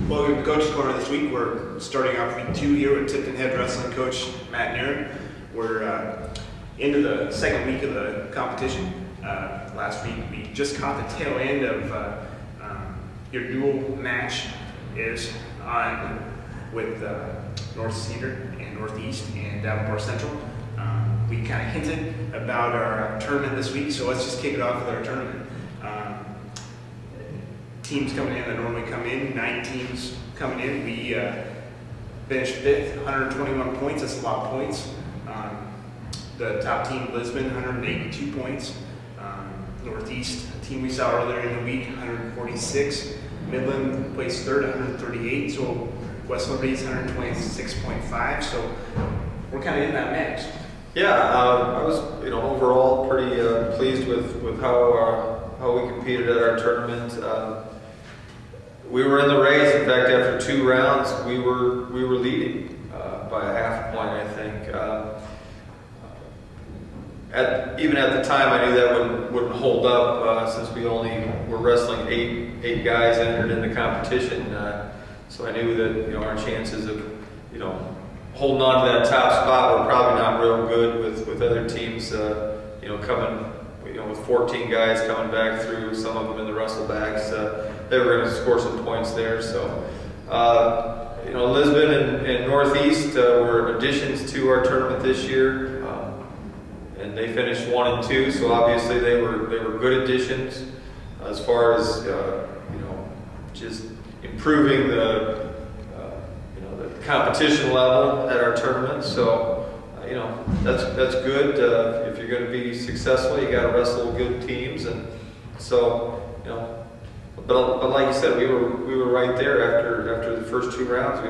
Welcome to Coach's Corner this week. We're starting off week 2 here with Tipton head wrestling coach Matt and Aaron. We're into the second week of the competition. Last week we just caught the tail end of your dual match is on with North Cedar and Northeast and Davenport Central. We kind of hinted about our tournament this week, so let's just kick it off with our tournament. Teams coming in that normally come in, 9 teams coming in. We finished 5th, 121 points. That's a lot of points. The top team, Lisbon, 182 points. Northeast, a team we saw earlier in the week, 146. Midland placed 3rd, 138. So West Liberty's 126.5. So we're kind of in that mix. Yeah, I was, overall pretty pleased with how we competed at our tournament. We were in the race. In fact, after 2 rounds, we were leading by a half a point, I think. Even at the time, I knew that wouldn't hold up since we only were wrestling eight guys entered in the competition. So I knew that our chances of holding on to that top spot were probably not real good with other teams coming. With 14 guys coming back through, some of them in the wrestlebacks, they were going to score some points there. So, Lisbon and Northeast were additions to our tournament this year, and they finished 1 and 2. So obviously they were good additions as far as just improving the competition level at our tournament. So. That's good. If you're going to be successful, you got to wrestle good teams, and so But like you said, we were right there after the first 2 rounds.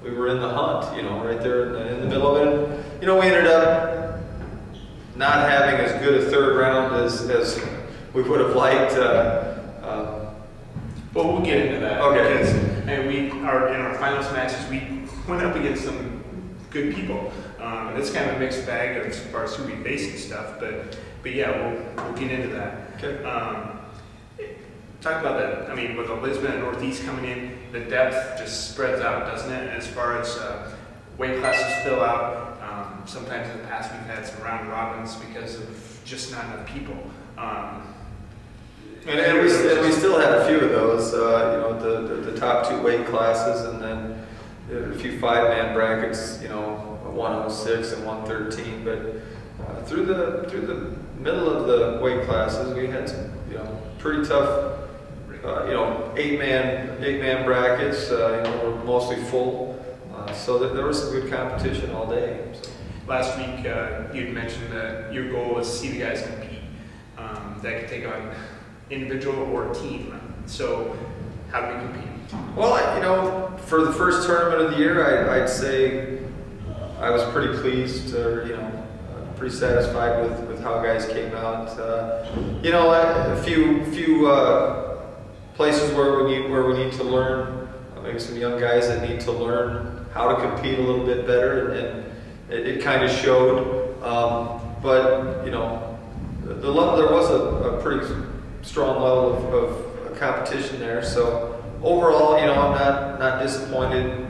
We were in the hunt, right there in the middle of it. We ended up not having as good a 3rd round as we would have liked. Well, we'll get into that. Okay. Because, in our finals matches, we went up against some good people. It's kind of a mixed bag as far as who we face and stuff, but yeah, we'll get into that. Okay. Talk about that. With the Lisbon and Northeast coming in, the depth just spreads out, doesn't it? As far as weight classes fill out. Sometimes in the past we've had some round robins because of just not enough people. And we still had a few of those. The top 2 weight classes, and then a few 5-man brackets. 106 and 113, but through the middle of the weight classes, we had some pretty tough 8-man brackets. Were mostly full, so that there was some good competition all day. So. Last week you'd mentioned that your goal was to see the guys compete. That could take on individual or team. So how do we compete? Well, for the first tournament of the year, I'd say I was pretty pleased, pretty satisfied with how guys came out. A few places where we need to learn. Maybe some young guys that need to learn how to compete a little bit better, and it kind of showed. But there was a pretty strong level of competition there. So overall, I'm not disappointed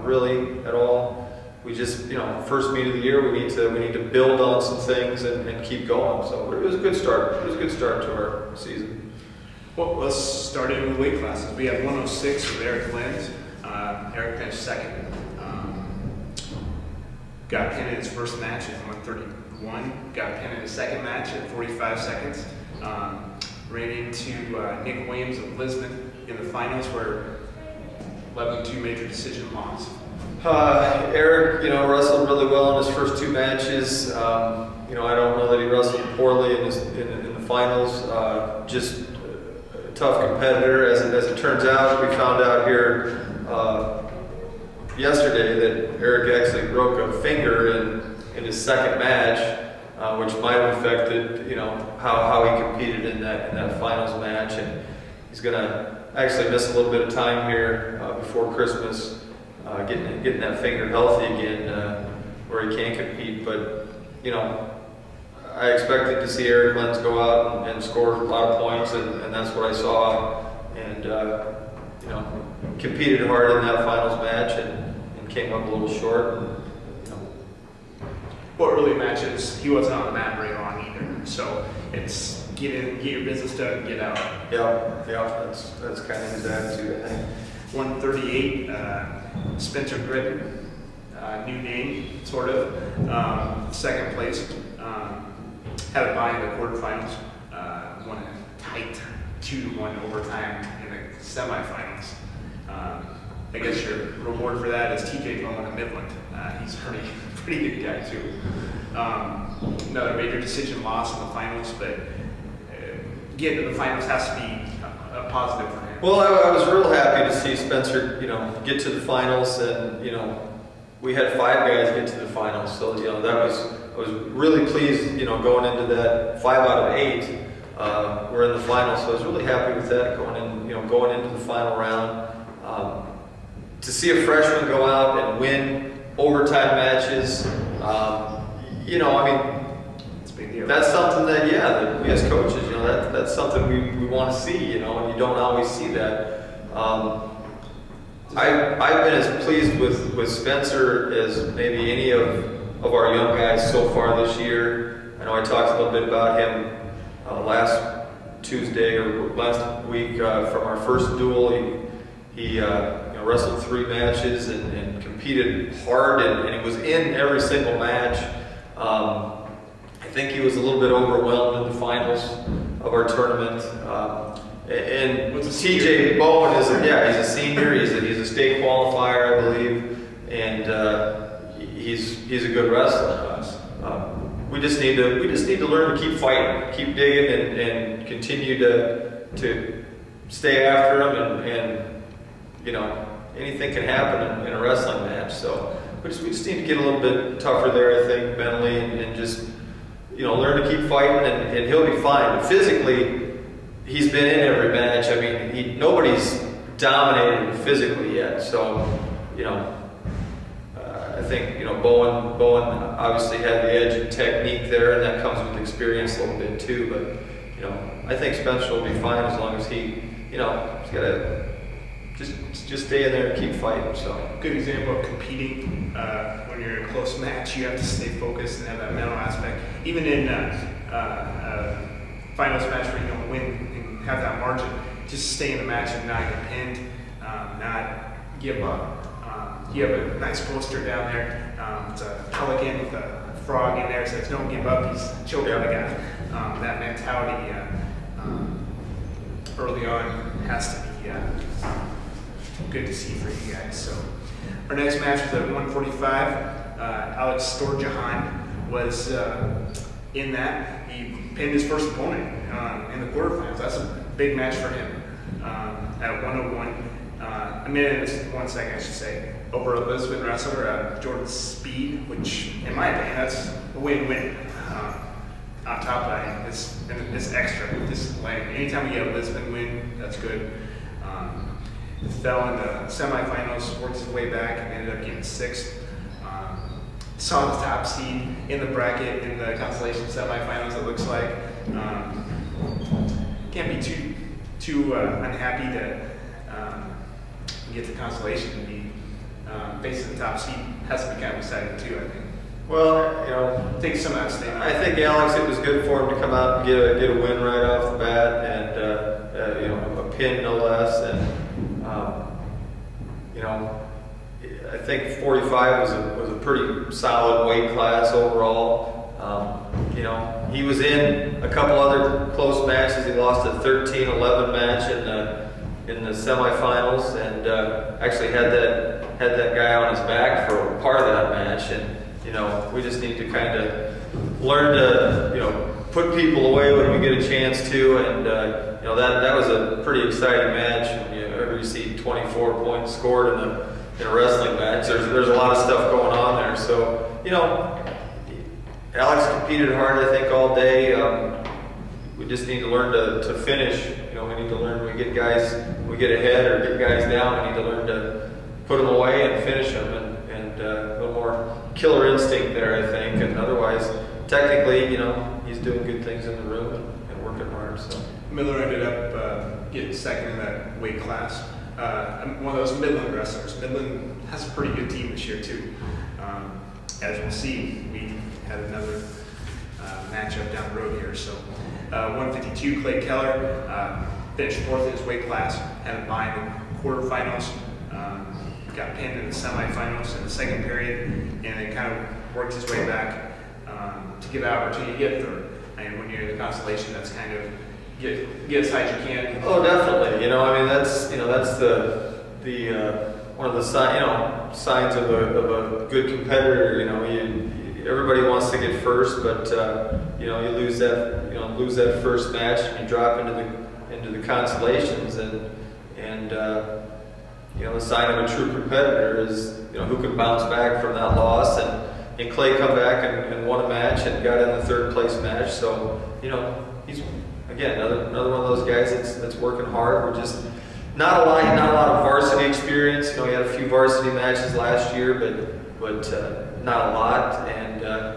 really at all. We just, first meet of the year, we need to build on some things and keep going. So it was a good start. It was a good start to our season. Well, let's start in with weight classes. We have 106 with Eric Lenz. Eric finished 2nd. Got pinned in his first match at 131. Got pinned in his 2nd match at 45 seconds. Ran into Nick Williams of Lisbon in the finals, where led them to 2 major decision loss. Eric, wrestled really well in his first 2 matches. I don't know that he wrestled poorly in the finals. Just a tough competitor. As it turns out, we found out here yesterday that Eric actually broke a finger in his 2nd match, which might have affected how he competed in that finals match, and he's going to actually miss a little bit of time here before Christmas. Getting that finger healthy again, where he can compete. But I expected to see Eric Lenz go out and score a lot of points, and that's what I saw. And competed hard in that finals match and came up a little short. And, what early matches, he wasn't on the mat very long either. So it's get in, get your business done, get out. Yeah, that's kind of his attitude, I think. 138, Spencer Britton, new name, sort of. Second place. Had a bye in the quarterfinals. Won a tight 2-1 overtime in the semifinals. I guess your reward for that is TJ Bowman of Midland. He's a pretty good guy too. Another major decision loss in the finals, but getting to the finals has to be a positive for him. Well, I was real happy to see Spencer, get to the finals, and we had 5 guys get to the finals, so I was really pleased, going into that 5 out of 8. We're in the finals, so I was really happy with that going into the final round. To see a freshman go out and win overtime matches, it's a big deal. That's something that, that we as coaches, that's something we want to see, and you don't always see that. I've been as pleased with Spencer as maybe any of our young guys so far this year. I know I talked a little bit about him last Tuesday or last week from our first duel. He wrestled 3 matches and competed hard, and he was in every single match. I think he was a little bit overwhelmed in the finals of our tournament. And TJ Bowen he's a senior. He's a state qualifier, I believe, and he's a good wrestler. We just need to learn to keep fighting, keep digging, and continue to stay after him. And anything can happen in a wrestling match. So we just need to get a little bit tougher there, I think, mentally, and just learn to keep fighting, and he'll be fine. But physically, he's been in every match. I mean, nobody's dominated physically yet. So I think Bowen obviously had the edge in technique there, and that comes with experience a little bit too. But I think Spencer will be fine as long as he's got to just stay in there and keep fighting. So good example of competing when you're in a close match. You have to stay focused and have that mental aspect. Even in finals match where you don't win and have that margin, just stay in the match and not get pinned, not give up. You have a nice poster down there. It's a pelican with a frog in there. It says, "Don't give up." He's choking the guy. That mentality early on has to be good to see for you guys. So our next match was at 145. Alex Storjahan was in that. He pinned his first opponent in the quarterfinals. That's a big match for him at 101. A minute and 1 second, I should say, over a Lisbon wrestler, Jordan Speed, which, in my opinion, that's a win-win. On top of that, it's extra. Anytime you get a Lisbon win, that's good. Fell in the semifinals, worked his way back, and ended up getting 6th. Saw the top seed in the bracket in the consolation semifinals, it looks like. Can't be too unhappy to get to consolation and be facing the top seed. Has to be kind of exciting too, I think. Well, take some of that statement. I think Alex, it was good for him to come out and get a win right off the bat, and a pin no less. And I think 45 was a pretty solid weight class overall. He was in a couple other close matches. He lost a 13-11 match in the semifinals, and actually had that guy on his back for part of that match. And we just need to kind of learn to put people away when we get a chance to. And that was a pretty exciting match. When you ever see 24 points scored in a wrestling match, there's a lot of stuff going on there. So Alex competed hard, I think, all day. We just need to learn to finish. We need to learn when we get ahead or get guys down, we need to learn to put them away and finish them, and a little more killer instinct there, I think. And otherwise, technically, he's doing good things in the room and working hard. So Miller ended up getting 2nd in that weight class. one of those Midland wrestlers. Midland has a pretty good team this year too. As we'll see, we had another matchup down the road here. So 152, Clay Keller finished fourth in his weight class, had a bye in the quarterfinals, got pinned in the semifinals in the second period, and then kind of worked his way back to get an opportunity to get third. And when you're in the constellation, that's kind of get as high as you can. Oh, definitely. I mean, that's the one of the signs of a good competitor. Everybody wants to get first, but you lose that first match, and you drop into the consolations, and the sign of a true competitor is who can bounce back from that loss, and Clay come back and won a match and got in the third place match. So he's again another one of those guys that's working hard. We're just not a lot of varsity experience. He had a few varsity matches last year, but not a lot. And I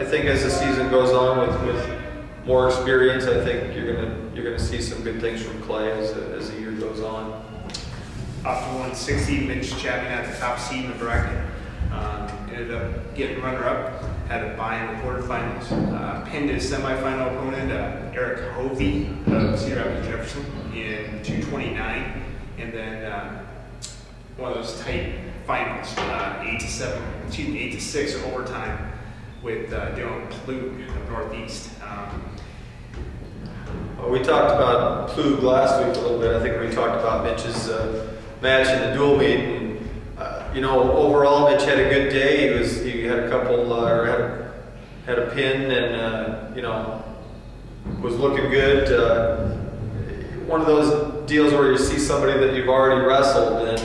think as the season goes on with more experience, I think you're gonna see some good things from Clay as the year goes on. Off to 160, Mitch Chapman at the top seed in the bracket. Ended up getting runner-up, had a bye in the quarterfinals. Pinned his semifinal opponent, Eric Hovey of Cedar Rapids Jefferson, in 229, and then one of those tight finals, 8-6 overtime with Dylan Plug of Northeast. We talked about Plug last week a little bit. I think we talked about Mitch's match in the dual meet. And, overall, Mitch had a good day. He had a couple, had a pin, and was looking good. One of those deals where you see somebody that you've already wrestled, and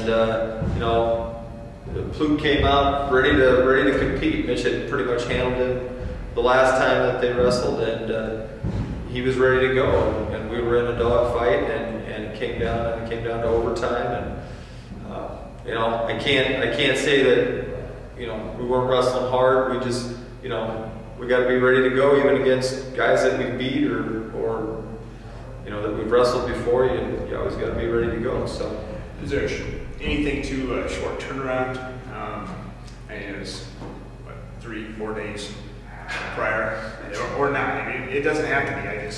Plug came out ready to compete. Mitch had pretty much handled him the last time that they wrestled, and he was ready to go. And we were in a dog fight, and it came down to overtime. And I can't say that we weren't wrestling hard. We just we got to be ready to go, even against guys that we beat or that we've wrestled before. You always got to be ready to go. So, is there anything to a short turnaround? It was 3-4 days prior, or not. I mean, it doesn't have to be. I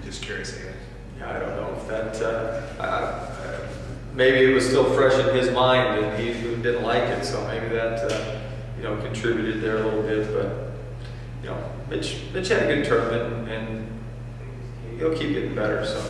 just curious. Yeah, I don't know if that. Maybe it was still fresh in his mind, and he didn't like it. So maybe that contributed there a little bit. But Mitch had a good tournament, and he'll keep getting better. So.